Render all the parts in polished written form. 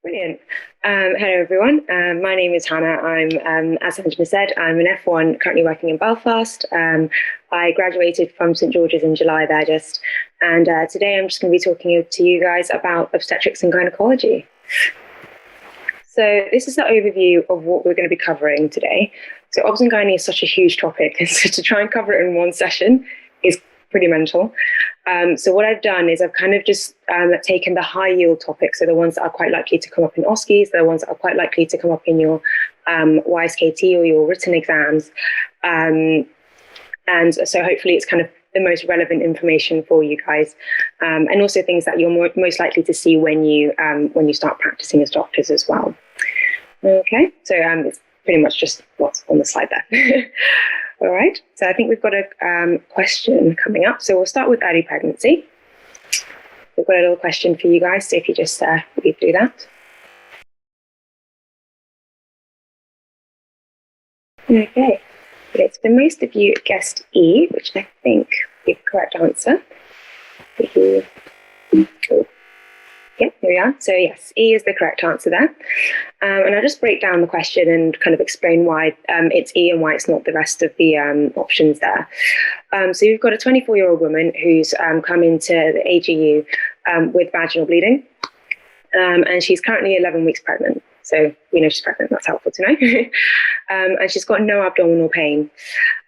Brilliant. Hello, everyone. My name is Hannah. As Angela said, I'm an F1 currently working in Belfast. I graduated from St George's in July there just. And today I'm just going to be talking to you guys about obstetrics and gynaecology. So this is the overview of what we're going to be covering today. So obs and gynae is such a huge topic, and so to try and cover it in one session is pretty mental. So what I've done is I've kind of just taken the high yield topics, so the ones that are quite likely to come up in OSCEs, the ones that are quite likely to come up in your YSKT or your written exams. And so hopefully it's kind of the most relevant information for you guys, and also things that you're most likely to see when you start practicing as doctors as well. Okay, so it's pretty much just what's on the slide there. All right, so I think we've got a question coming up. So we'll start with early pregnancy. We've got a little question for you guys, so if you just read through that. Okay, good. So most of you guessed E, which I think is the correct answer. Cool. Yeah, here we are. So yes, E is the correct answer there. And I'll just break down the question and kind of explain why it's E and why it's not the rest of the options there. So you've got a 24-year-old woman who's come into the AGU with vaginal bleeding, and she's currently 11 weeks pregnant. So we know she's pregnant, that's helpful to know. And she's got no abdominal pain.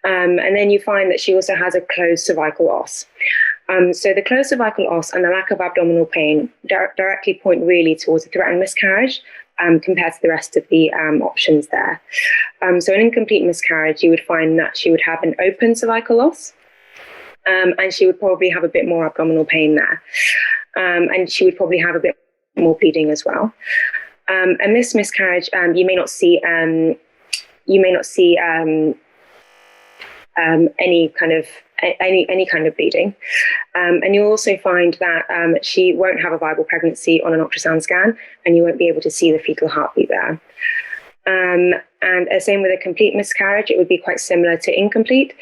And then you find that she also has a closed cervical os. So the closed cervical os and the lack of abdominal pain directly point really towards a threatened miscarriage compared to the rest of the options there. So an incomplete miscarriage, you would find that she would have an open cervical os, and she would probably have a bit more abdominal pain there. And she would probably have a bit more bleeding as well. And this miscarriage, you may not see any kind of bleeding, and you'll also find that she won't have a viable pregnancy on an ultrasound scan, and you won't be able to see the fetal heartbeat there. And same with a complete miscarriage, it would be quite similar to incomplete.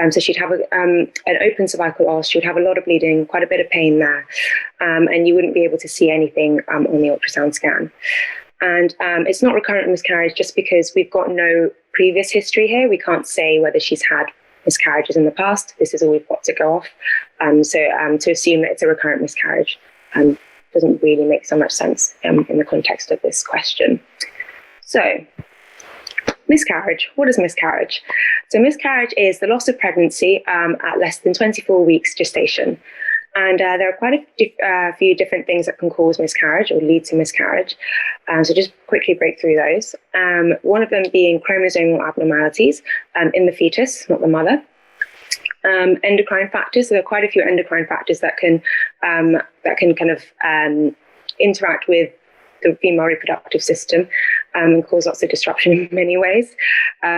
So she'd have an open cervical os, she would have a lot of bleeding, quite a bit of pain there, and you wouldn't be able to see anything on the ultrasound scan. And it's not recurrent miscarriage just because we've got no previous history here. We can't say whether she's had miscarriages in the past. This is all we've got to go off. So to assume that it's a recurrent miscarriage doesn't really make so much sense in the context of this question. So miscarriage, what is miscarriage? So miscarriage is the loss of pregnancy at less than 24 weeks gestation. And there are quite a few different things that can cause miscarriage or lead to miscarriage. So just quickly break through those. One of them being chromosomal abnormalities in the fetus, not the mother. Endocrine factors. So there are quite a few endocrine factors that can kind of interact with the female reproductive system and cause lots of disruption in many ways.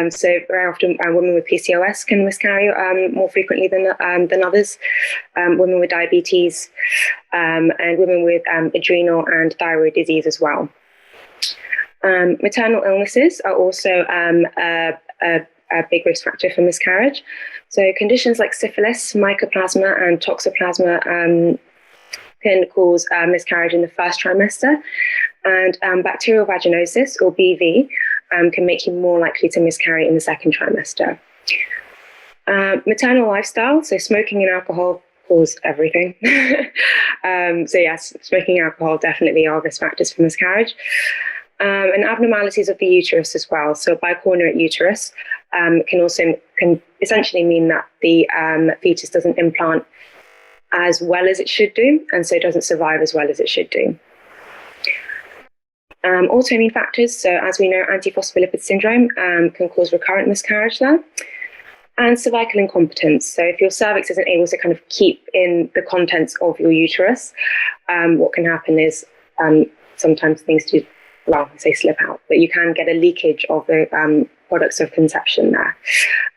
So very often women with PCOS can miscarry more frequently than others, women with diabetes, and women with adrenal and thyroid disease as well. Maternal illnesses are also a big risk factor for miscarriage. So conditions like syphilis, mycoplasma and toxoplasma can cause miscarriage in the first trimester, and bacterial vaginosis, or BV, can make you more likely to miscarry in the second trimester. Maternal lifestyle, so smoking and alcohol cause everything. So yes, smoking and alcohol definitely are risk factors for miscarriage. And abnormalities of the uterus as well. So bicornuate uterus can essentially mean that the fetus doesn't implant as well as it should do, and so it doesn't survive as well as it should do. Autoimmune factors, so as we know, antiphospholipid syndrome can cause recurrent miscarriage there. And cervical incompetence, so if your cervix isn't able to kind of keep in the contents of your uterus, what can happen is sometimes things do, well, I say slip out, but you can get a leakage of the products of conception there.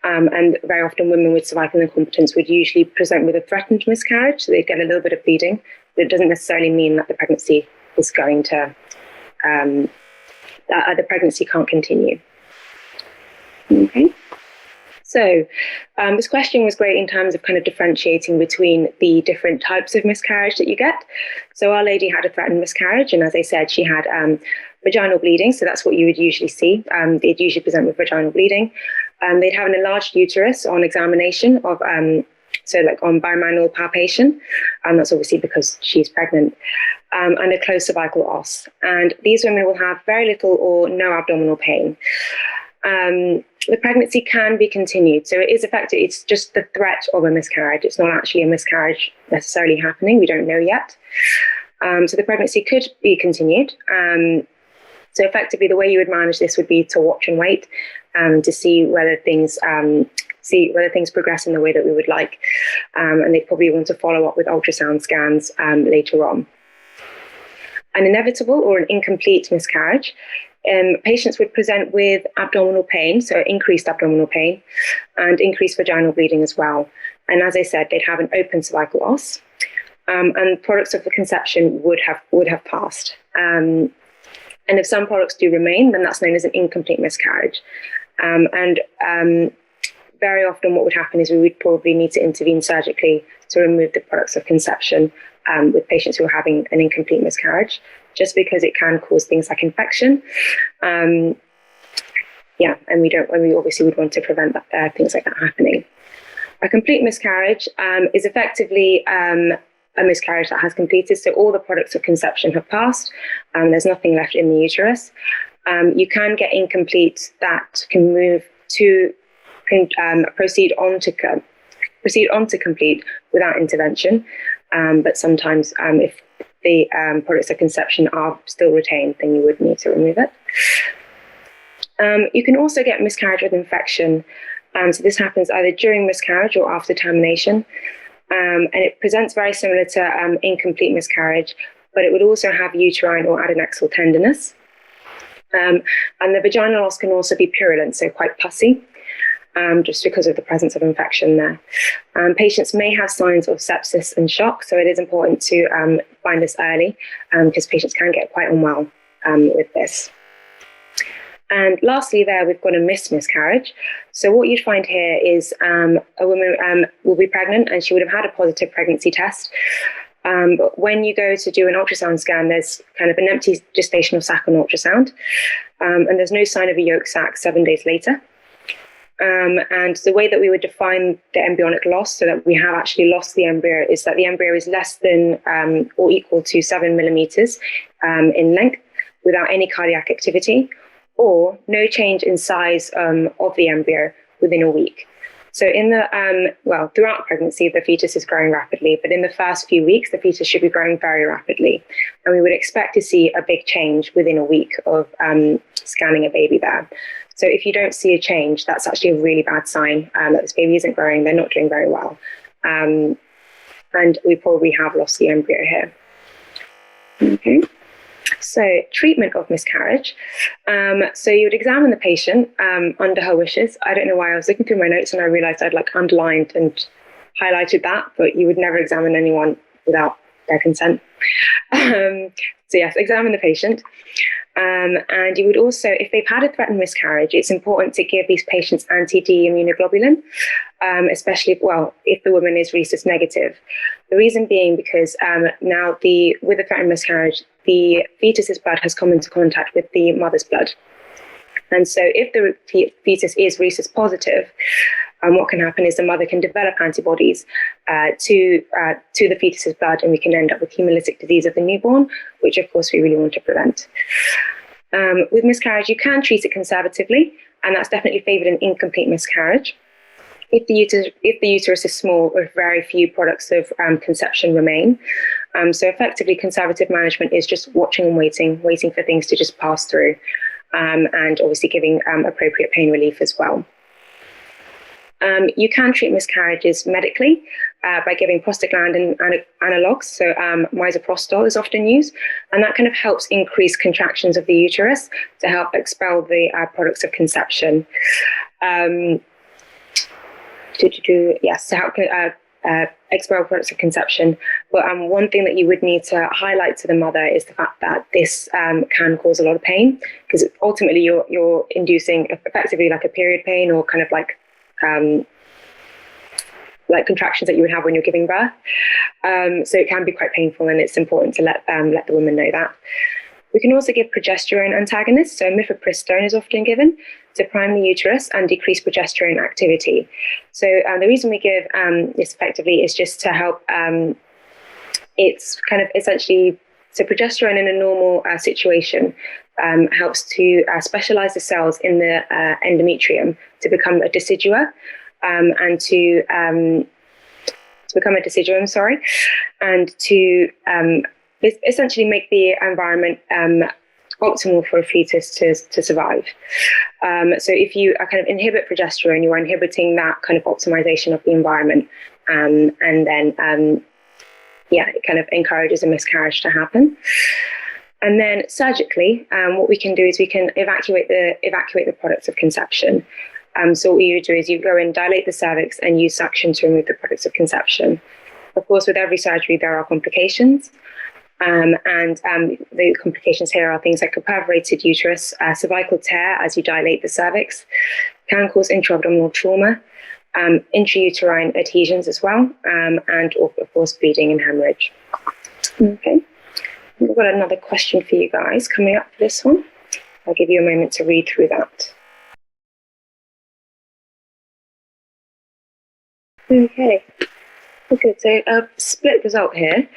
And very often women with cervical incompetence would usually present with a threatened miscarriage, so they'd get a little bit of bleeding, but it doesn't necessarily mean that the pregnancy is going to, that the pregnancy can't continue. Okay. So this question was great in terms of kind of differentiating between the different types of miscarriage that you get. So our lady had a threatened miscarriage, and as I said, she had vaginal bleeding. So that's what you would usually see. They'd usually present with vaginal bleeding. They'd have an enlarged uterus on examination of, so like on bimanual palpation. That's obviously because she's pregnant. And a closed cervical os. And these women will have very little or no abdominal pain. The pregnancy can be continued. So it is effective. It's just the threat of a miscarriage. It's not actually a miscarriage necessarily happening. We don't know yet. So the pregnancy could be continued. So effectively, the way you would manage this would be to watch and wait to see whether things progress in the way that we would like. And they probably want to follow up with ultrasound scans later on. An inevitable or an incomplete miscarriage. Patients would present with abdominal pain, so increased abdominal pain, and increased vaginal bleeding as well. And as I said, they'd have an open cervical os, and products of the conception would have passed. And if some products do remain, then that's known as an incomplete miscarriage. Very often what would happen is we would probably need to intervene surgically to remove the products of conception with patients who are having an incomplete miscarriage, just because it can cause things like infection. And we obviously would want to prevent things like that happening. A complete miscarriage is effectively a miscarriage that has completed, so all the products of conception have passed, there's nothing left in the uterus. You can get incomplete that can move to proceed on to complete without intervention. But sometimes if the products of conception are still retained, then you would need to remove it. You can also get miscarriage with infection. So this happens either during miscarriage or after termination. And it presents very similar to incomplete miscarriage, but it would also have uterine or adnexal tenderness. And the vaginal os can also be purulent, so quite pussy. Just because of the presence of infection there. Patients may have signs of sepsis and shock, so it is important to find this early because patients can get quite unwell with this. And lastly there, we've got a missed miscarriage. So what you'd find here is a woman will be pregnant and she would have had a positive pregnancy test. But when you go to do an ultrasound scan, there's kind of an empty gestational sac on ultrasound, and there's no sign of a yolk sac 7 days later. And the way that we would define the embryonic loss, so that we have actually lost the embryo, is that the embryo is less than or equal to 7 millimeters in length without any cardiac activity, or no change in size of the embryo within a week. So throughout pregnancy, the fetus is growing rapidly, but in the first few weeks, the fetus should be growing very rapidly. And we would expect to see a big change within a week of scanning a baby there. So if you don't see a change, that's actually a really bad sign that this baby isn't growing, they're not doing very well. And we probably have lost the embryo here. Okay. So treatment of miscarriage. So you would examine the patient under her wishes. I don't know why I was looking through my notes and I realized I'd underlined and highlighted that, but you would never examine anyone without their consent. So yes, examine the patient. And you would also, if they've had a threatened miscarriage, it's important to give these patients anti-D immunoglobulin, especially if the woman is rhesus negative. The reason being because now with a threatened miscarriage, the fetus's blood has come into contact with the mother's blood. And so if the fetus is rhesus positive, what can happen is the mother can develop antibodies to the fetus's blood, and we can end up with hemolytic disease of the newborn, which of course we really want to prevent. With miscarriage, you can treat it conservatively, and that's definitely favored in incomplete miscarriage. If the uterus is small or if very few products of conception remain. So effectively, conservative management is just watching and waiting for things to just pass through, and obviously giving appropriate pain relief as well. You can treat miscarriages medically by giving prostaglandin analogs. So misoprostol is often used, and that kind of helps increase contractions of the uterus to help expel the products of conception. To help expel products of conception. But one thing that you would need to highlight to the mother is the fact that this can cause a lot of pain, because ultimately you're inducing effectively like a period pain or kind of like like contractions that you would have when you're giving birth. So it can be quite painful, and it's important to let the woman know that. We can also give progesterone antagonists, so mifepristone is often given to prime the uterus and decrease progesterone activity. So the reason we give this effectively is just to help, it's kind of essentially, so progesterone in a normal situation helps to specialize the cells in the endometrium to become a decidua, and to become a deciduum, and to essentially make the environment optimal for a fetus to survive. So if you kind of inhibit progesterone, you are inhibiting that kind of optimization of the environment, and then it kind of encourages a miscarriage to happen. And then surgically, what we can do is we can evacuate the products of conception. So what you do is you go in, dilate the cervix, and use suction to remove the products of conception. Of course, with every surgery, there are complications. And the complications here are things like a perforated uterus, cervical tear as you dilate the cervix, can cause intra-abdominal trauma, intrauterine adhesions as well, and of course bleeding and hemorrhage. Okay, we've got another question for you guys coming up for this one. I'll give you a moment to read through that. Okay, good. So a split result here.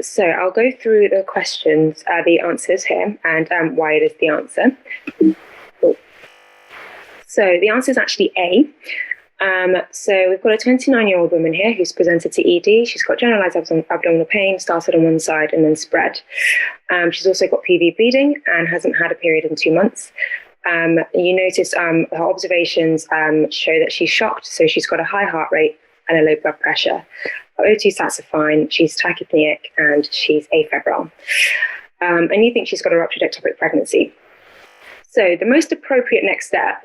So I'll go through the questions, the answers here, and why it is the answer. Cool. So the answer is actually A. So we've got a 29-year-old woman here who's presented to ED. She's got generalized abdominal pain, started on one side and then spread. She's also got PV bleeding and hasn't had a period in 2 months. You notice her observations show that she's shocked, so she's got a high heart rate and a low blood pressure. Her O2 stats are fine, she's tachypneic, and she's afebrile. And you think she's got a ruptured ectopic pregnancy. So the most appropriate next step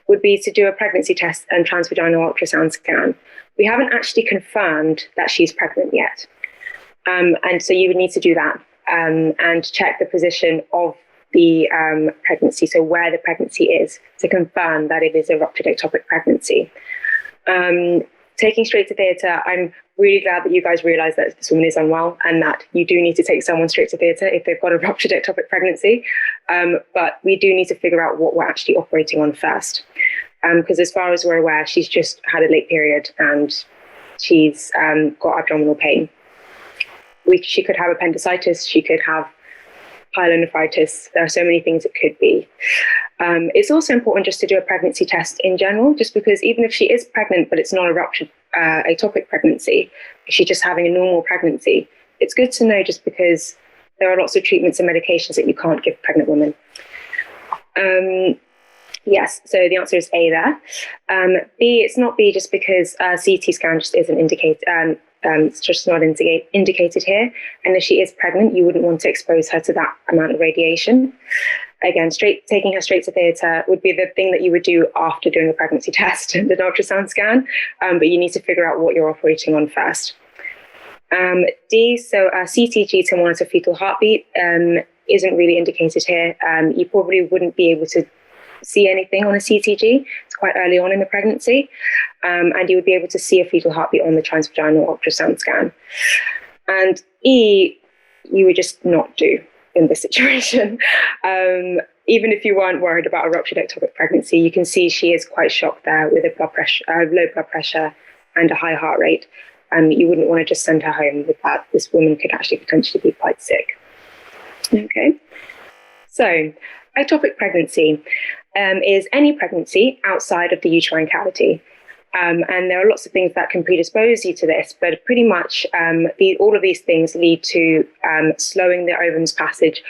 would be to do a pregnancy test and transvaginal ultrasound scan. We haven't actually confirmed that she's pregnant yet. And so you would need to do that and check the position of the pregnancy, so where the pregnancy is, to confirm that it is a ruptured ectopic pregnancy. Taking straight to theatre, I'm really glad that you guys realise that this woman is unwell and that you do need to take someone straight to theatre if they've got a ruptured ectopic pregnancy. But we do need to figure out what we're actually operating on first. Because as far as we're aware, she's just had a late period and she's got abdominal pain. She could have appendicitis, she could have pyelonephritis. There are so many things it could be. It's also important just to do a pregnancy test in general, just because even if she is pregnant, but it's not a ruptured ectopic pregnancy, if she's just having a normal pregnancy, it's good to know, just because there are lots of treatments and medications that you can't give pregnant women. Yes, so the answer is A there. B, it's not B just because CT scan just isn't indicated. It's just not indicated here. And if she is pregnant, you wouldn't want to expose her to that amount of radiation. Again, taking her straight to theatre would be the thing that you would do after doing a pregnancy test and an ultrasound scan, but you need to figure out what you're operating on first. D, so CTG to monitor fetal heartbeat isn't really indicated here. You probably wouldn't be able to see anything on a CTG. It's quite early on in the pregnancy, and you would be able to see a fetal heartbeat on the transvaginal ultrasound scan. And E, you would just not do in this situation. Even if you weren't worried about a ruptured ectopic pregnancy, you can see she is quite shocked there with a low blood pressure and a high heart rate. You wouldn't want to just send her home with that. This woman could actually potentially be quite sick. Okay, so ectopic pregnancy is any pregnancy outside of the uterine cavity. And there are lots of things that can predispose you to this, but pretty much all of these things lead to slowing the ovum's passage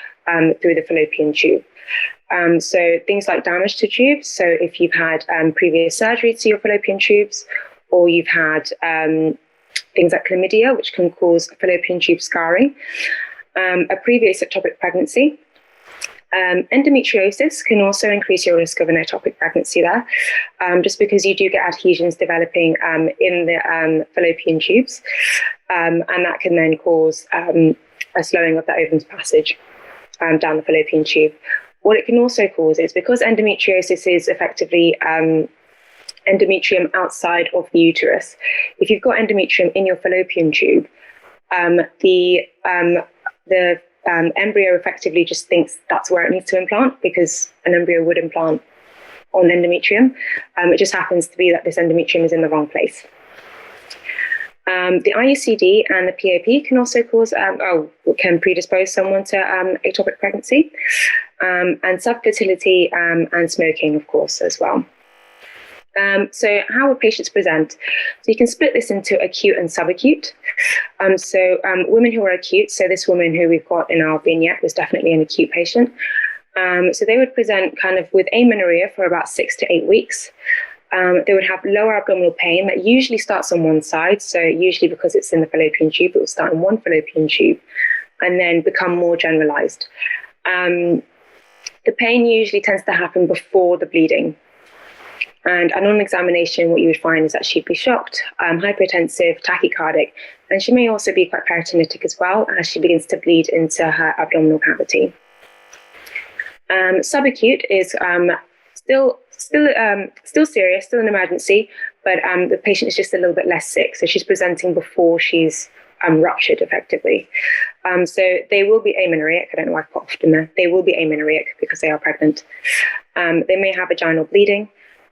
through the fallopian tube. So things like damage to tubes. So if you've had previous surgery to your fallopian tubes, or you've had things like chlamydia, which can cause fallopian tube scarring, a previous ectopic pregnancy. Endometriosis can also increase your risk of an ectopic pregnancy there, just because you do get adhesions developing in the fallopian tubes, and that can then cause a slowing of the ovum's passage down the fallopian tube. What it can also cause is, because endometriosis is effectively endometrium outside of the uterus. If you've got endometrium in your fallopian tube, the embryo effectively just thinks that's where it needs to implant, because an embryo would implant on endometrium. It just happens to be that this endometrium is in the wrong place. The IUCD and the POP can also can predispose someone to ectopic pregnancy, and subfertility and smoking, of course, as well. So how would patients present? So you can split this into acute and subacute. Women who are acute, so this woman who we've got in our vignette was definitely an acute patient. So they would present kind of with amenorrhea for about 6 to 8 weeks. They would have lower abdominal pain that usually starts on one side. So usually because it's in the fallopian tube, it will start in one fallopian tube and then become more generalized. The pain usually tends to happen before the bleeding. And on examination, what you would find is that she'd be shocked, hypertensive, tachycardic, and she may also be quite peritonitic as well as she begins to bleed into her abdominal cavity. Subacute is still serious, still an emergency, but the patient is just a little bit less sick. So she's presenting before she's ruptured effectively. So they will be amenorrheic. I don't know why I put often there. They will be amenorrheic because they are pregnant. They may have vaginal bleeding.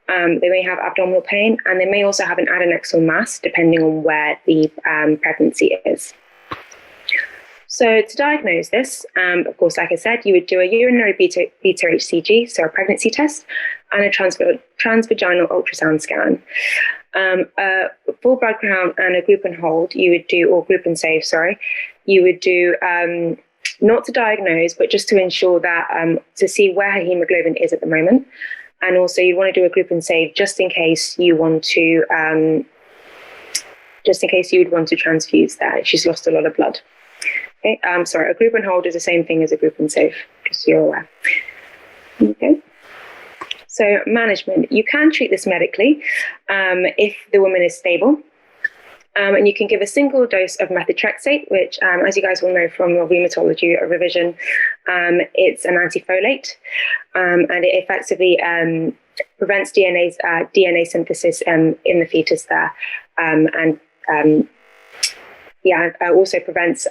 They may have abdominal pain, and they may also have an adnexal mass depending on where the pregnancy is. So to diagnose this, of course, like I said, you would do a urinary beta HCG, so a pregnancy test, and a transvaginal ultrasound scan. A full blood count and a group and hold, you would do, or group and save, sorry, you would do not to diagnose, but just to ensure that, to see where her hemoglobin is at the moment. And also you want to do a group and save just in case you want to, would want to transfuse that. She's lost a lot of blood. Okay, sorry, a group and hold is the same thing as a group and save, just so you're aware. Okay. So management, you can treat this medically if the woman is stable. And you can give a single dose of methotrexate, which, as you guys will know from your rheumatology revision, it's an antifolate, and it effectively prevents DNA synthesis in the fetus there, also prevents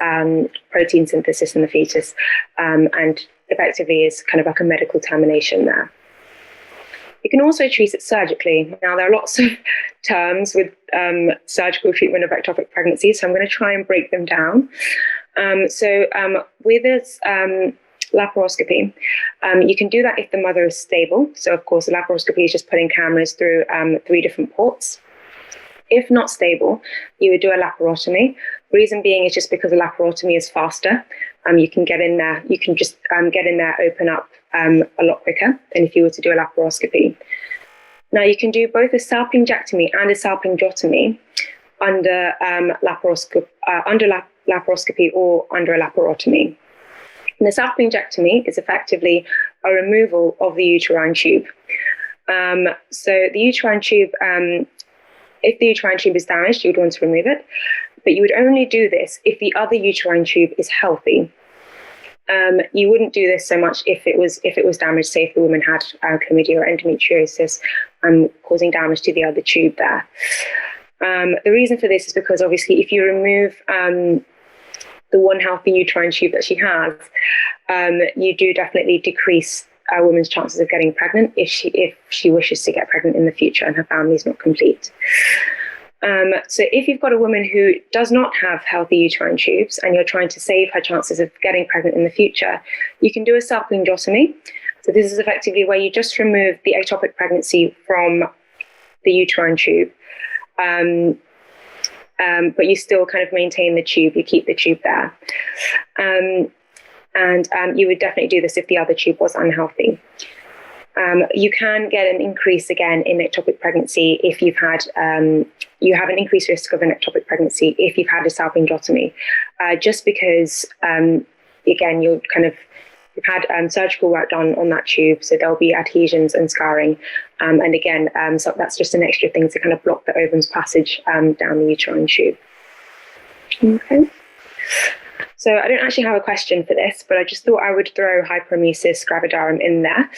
protein synthesis in the fetus, and effectively is kind of like a medical termination there. You can also treat it surgically. Now, there are lots of terms with surgical treatment of ectopic pregnancy, so I'm going to try and break them down. With this laparoscopy, you can do that if the mother is stable. So, of course, the laparoscopy is just putting cameras through 3 different ports. If not stable, you would do a laparotomy. Reason being is just because a laparotomy is faster. You can get in there, open up a lot quicker than if you were to do a laparoscopy. Now, you can do both a salpingectomy and a salpingotomy under laparoscopy or under a laparotomy. And the salpingectomy is effectively a removal of the uterine tube. So the uterine tube, if the uterine tube is damaged, you would want to remove it, but you would only do this if the other uterine tube is healthy. You wouldn't do this so much if it was damaged, say if the woman had chlamydia or endometriosis, causing damage to the other tube there. The reason for this is because obviously if you remove the one healthy uterine tube that she has, you do definitely decrease a woman's chances of getting pregnant if she wishes to get pregnant in the future and her family is not complete. So if you've got a woman who does not have healthy uterine tubes and you're trying to save her chances of getting pregnant in the future, you can do a salpingotomy. So this is effectively where you just remove the ectopic pregnancy from the uterine tube, but you still kind of maintain the tube, you keep the tube there. And you would definitely do this if the other tube was unhealthy. You can get an increase again in ectopic pregnancy if you've had, you have an increased risk of an ectopic pregnancy if you've had a salpingotomy, just because, again, you've had surgical work done on that tube, so there'll be adhesions and scarring. And again, so that's just an extra thing to kind of block the ovum's passage down the uterine tube. Okay. So I don't actually have a question for this, but I just thought I would throw hyperemesis gravidarum in there,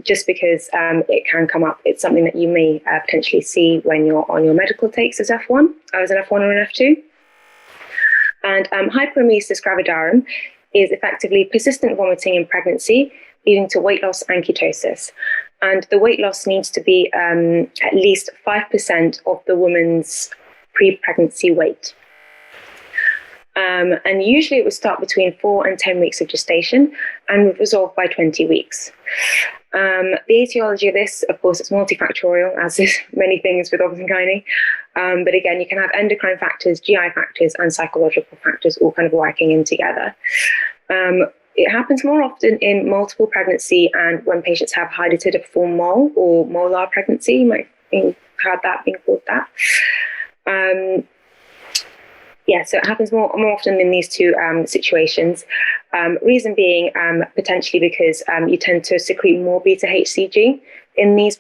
just because it can come up. It's something that you may potentially see when you're on your medical takes as F1, as an F1 or an F2. And hyperemesis gravidarum is effectively persistent vomiting in pregnancy, leading to weight loss and ketosis. And the weight loss needs to be at least 5% of the woman's pre-pregnancy weight. And usually it would start between 4 and 10 weeks of gestation and would resolve by 20 weeks. The etiology of this, of course, it's multifactorial, as is many things with obs and gynae. But again, you can have endocrine factors, GI factors, and psychological factors all kind of working in together. It happens more often in multiple pregnancy and when patients have hydatidiform mole or molar pregnancy. You might have heard that being called that. So it happens more often in these two situations. Reason being potentially because you tend to secrete more beta-HCG in these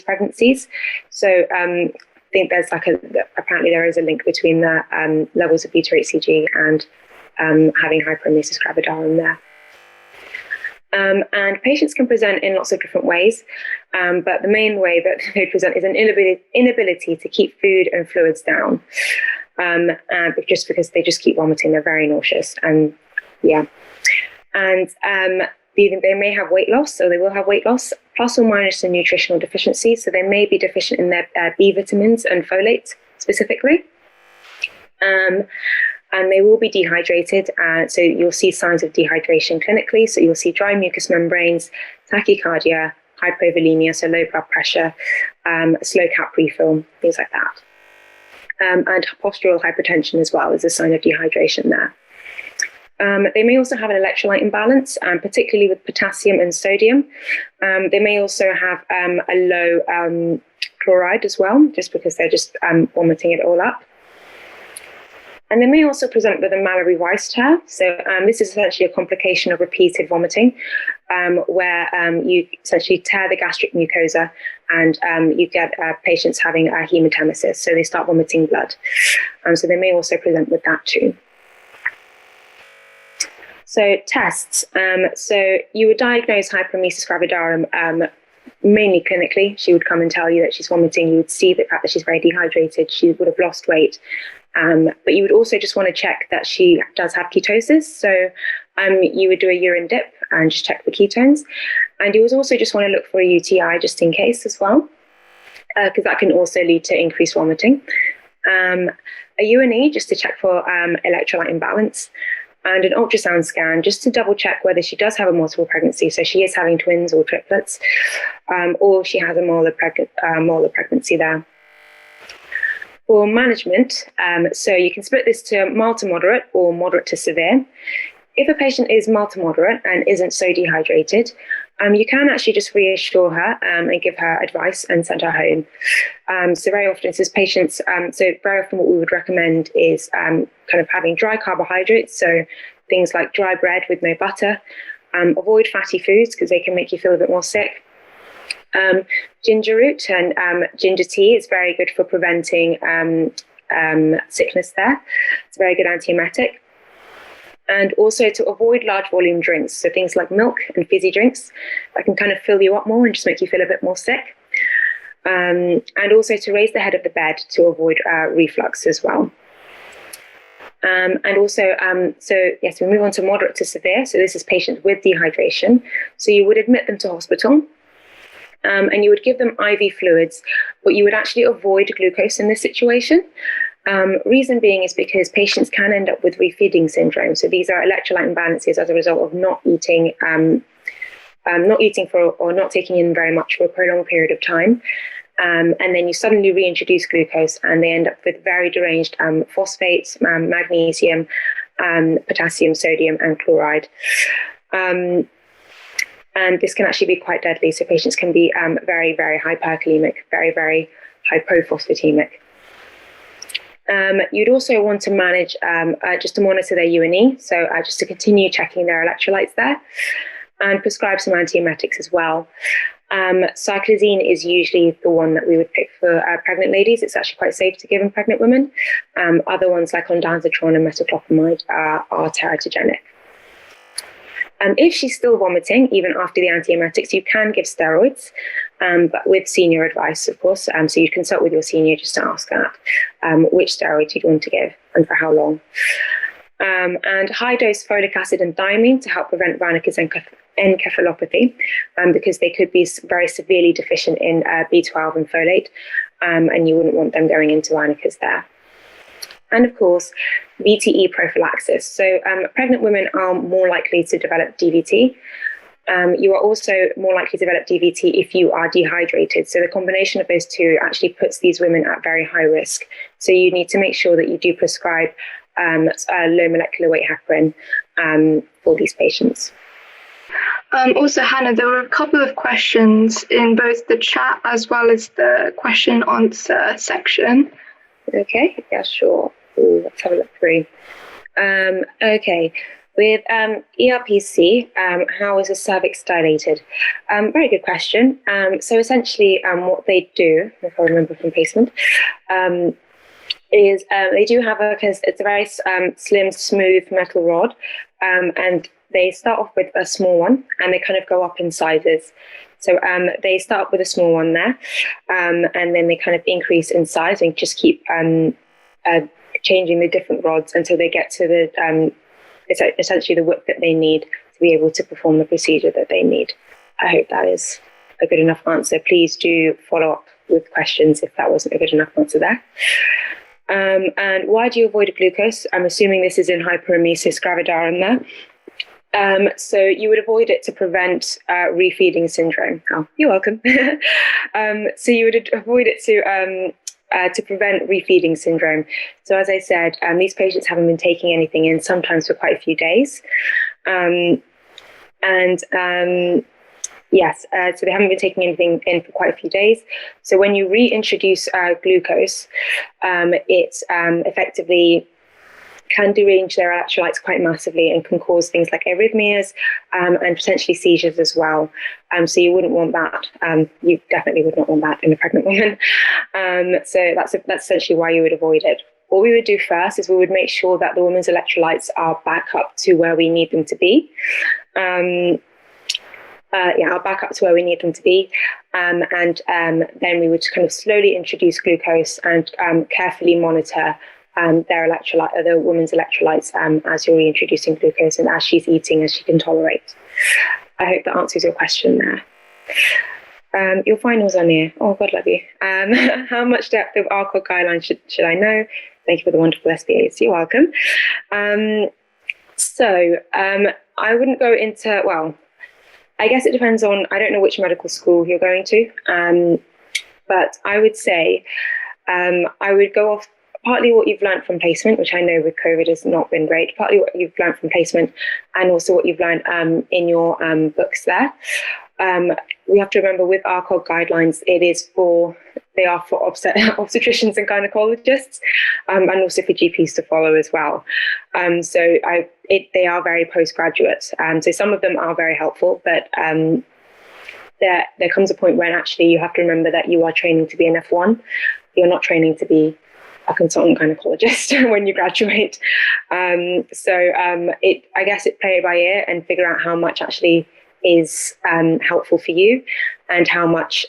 pregnancies. So I think there's apparently there is a link between the levels of beta-HCG and having hyperemesis gravidarum there. And patients can present in lots of different ways, but the main way that they present is an inability to keep food and fluids down. Just because they just keep vomiting, they're very nauseous, and they may have weight loss, so they will have weight loss, plus or minus a nutritional deficiency. So they may be deficient in their B vitamins and folate specifically, and they will be dehydrated. So you'll see signs of dehydration clinically. So you'll see dry mucous membranes, tachycardia, hypovolemia, so low blood pressure, slow cap refill, things like that. And postural hypertension as well is a sign of dehydration there. They may also have an electrolyte imbalance, particularly with potassium and sodium. They may also have a low chloride as well, just because they're just vomiting it all up. And they may also present with a Mallory-Weiss tear. So this is essentially a complication of repeated vomiting, where you essentially tear the gastric mucosa and you get patients having hematemesis. So they start vomiting blood. So they may also present with that too. So tests. So you would diagnose hyperemesis gravidarum mainly clinically. She would come and tell you that she's vomiting. You would see the fact that she's very dehydrated. She would have lost weight. But you would also just want to check that she does have ketosis. So you would do a urine dip and just check the ketones. And you would also just want to look for a UTI just in case as well, because that can also lead to increased vomiting. A UNE just to check for electrolyte imbalance, and an ultrasound scan just to double check whether she does have a multiple pregnancy. So she is having twins or triplets, or she has a molar pregnancy there. For management, so you can split this to mild to moderate or moderate to severe. If a patient is mild to moderate and isn't so dehydrated, you can actually just reassure her and give her advice and send her home. So very often what we would recommend is kind of having dry carbohydrates, so things like dry bread with no butter. Avoid fatty foods because they can make you feel a bit more sick. Ginger root and ginger tea is very good for preventing sickness there. It's a very good antiemetic. And also to avoid large volume drinks, so things like milk and fizzy drinks that can kind of fill you up more and just make you feel a bit more sick. And also to raise the head of the bed to avoid reflux as well. And also, we move on to moderate to severe. So this is patients with dehydration. So you would admit them to hospital. And you would give them IV fluids, but you would actually avoid glucose in this situation. Reason being is because patients can end up with refeeding syndrome. So these are electrolyte imbalances as a result of not eating or not taking in very much for a prolonged period of time. And then you suddenly reintroduce glucose and they end up with very deranged phosphates, magnesium, potassium, sodium, and chloride. And this can actually be quite deadly. So patients can be very, very hyperkalemic, very, very hypophosphatemic. You'd also want to manage just to monitor their UNE, so just to continue checking their electrolytes there, and prescribe some antiemetics as well. Cyclizine is usually the one that we would pick for pregnant ladies. It's actually quite safe to give in pregnant women. Other ones like ondansetron and metoclopramide are teratogenic. If she's still vomiting, even after the antiemetics, you can give steroids, but with senior advice, of course. So you consult with your senior just to ask that, which steroids you'd want to give and for how long. And high-dose folic acid and thiamine to help prevent Wernicke's encephalopathy, because they could be very severely deficient in B12 and folate, and you wouldn't want them going into Wernicke's there. And of course, VTE prophylaxis. So pregnant women are more likely to develop DVT. You are also more likely to develop DVT if you are dehydrated. So the combination of those two actually puts these women at very high risk. So you need to make sure that you do prescribe low molecular weight heparin for these patients. Also, Hannah, there were a couple of questions in both the chat as well as the question answer section. Okay, yeah, sure. Ooh, let's have a look through. Okay, with ERPC, how is the cervix dilated? Very good question. So essentially, what they do, if I remember from placement, is they do have it's a very slim, smooth metal rod, and they start off with a small one, and they kind of go up in sizes. So they start with a small one there, and then they kind of increase in size and just keep changing the different rods until they get to the essentially the width that they need to be able to perform the procedure that they need. I hope that is a good enough answer. Please do follow up with questions if that wasn't a good enough answer there. And why do you avoid glucose? I'm assuming this is in hyperemesis gravidarum there. So you would avoid it to prevent refeeding syndrome. Oh, you're welcome. So you would avoid it to prevent refeeding syndrome. So as I said, these patients haven't been taking anything in sometimes for quite a few days. Yes, so they haven't been taking anything in for quite a few days. So when you reintroduce glucose, it effectively can derange their electrolytes quite massively and can cause things like arrhythmias and potentially seizures as well. So you wouldn't want that. You definitely would not want that in a pregnant woman. So that's essentially why you would avoid it. What we would do first is we would make sure that the woman's electrolytes are back up to where we need them to be. I'll back up to where we need them to be. And then we would kind of slowly introduce glucose and carefully monitor the woman's electrolytes as you're reintroducing glucose and as she's eating, as she can tolerate. I hope that answers your question there. Your finals are near. Oh, God love you. How much depth of ARCOG guidelines should I know? Thank you for the wonderful SBAs. You're welcome. So I wouldn't go into, well, I guess it depends on, I don't know which medical school you're going to, but I would say I would go off partly what you've learned from placement, which I know with COVID has not been great, partly what you've learned from placement and also what you've learned in your books there. We have to remember with ARCOG guidelines, they are for obstetricians and gynecologists, and also for GPs to follow as well. So they are very postgraduate. So some of them are very helpful, but there comes a point when actually you have to remember that you are training to be an F1. You're not training to be a consultant gynecologist when you graduate. I guess it play it by ear and figure out how much actually is helpful for you, and how much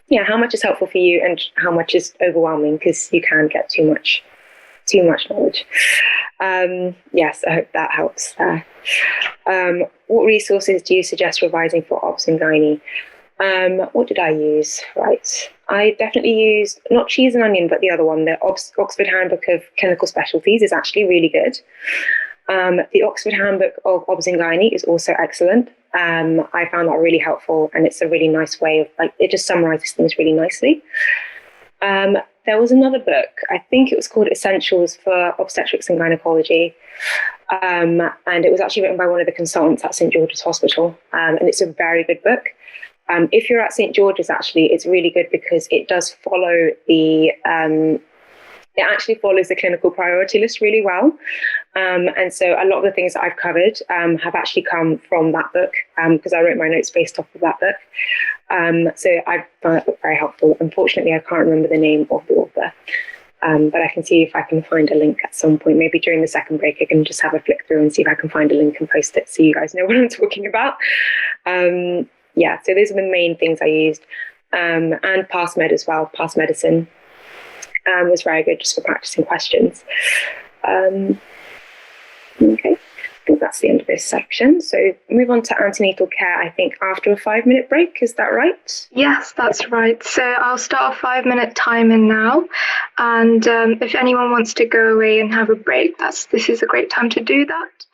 is helpful for you and how much is overwhelming, because you can get too much knowledge. Yes, I hope that helps there. What resources do you suggest revising for Obs and Gynae? What did I use? Right. I definitely used, not Cheese and Onion, but the other one, the Oxford Handbook of Clinical Specialties is actually really good. The Oxford Handbook of Obs and Gynae is also excellent. I found that really helpful, and it's a really nice way of, it just summarizes things really nicely. There was another book, I think it was called Essentials for Obstetrics and Gynaecology. And it was actually written by one of the consultants at St. George's Hospital. And it's a very good book. If you're at St. George's, actually, it's really good because it does follow the it actually follows the clinical priority list really well. And so a lot of the things that I've covered have actually come from that book, because I wrote my notes based off of that book. So I found that book very helpful. Unfortunately, I can't remember the name of the author, but I can see if I can find a link at some point. Maybe during the second break, I can just have a flick through and see if I can find a link and post it so you guys know what I'm talking about. Yeah, so those are the main things I used. And Past Med as well, Past Medicine was very good just for practicing questions. Okay, I think that's the end of this section. So move on to antenatal care, I think, after a 5-minute break. Is that right? Yes, that's right. So I'll start a 5-minute timer now. And if anyone wants to go away and have a break, this is a great time to do that.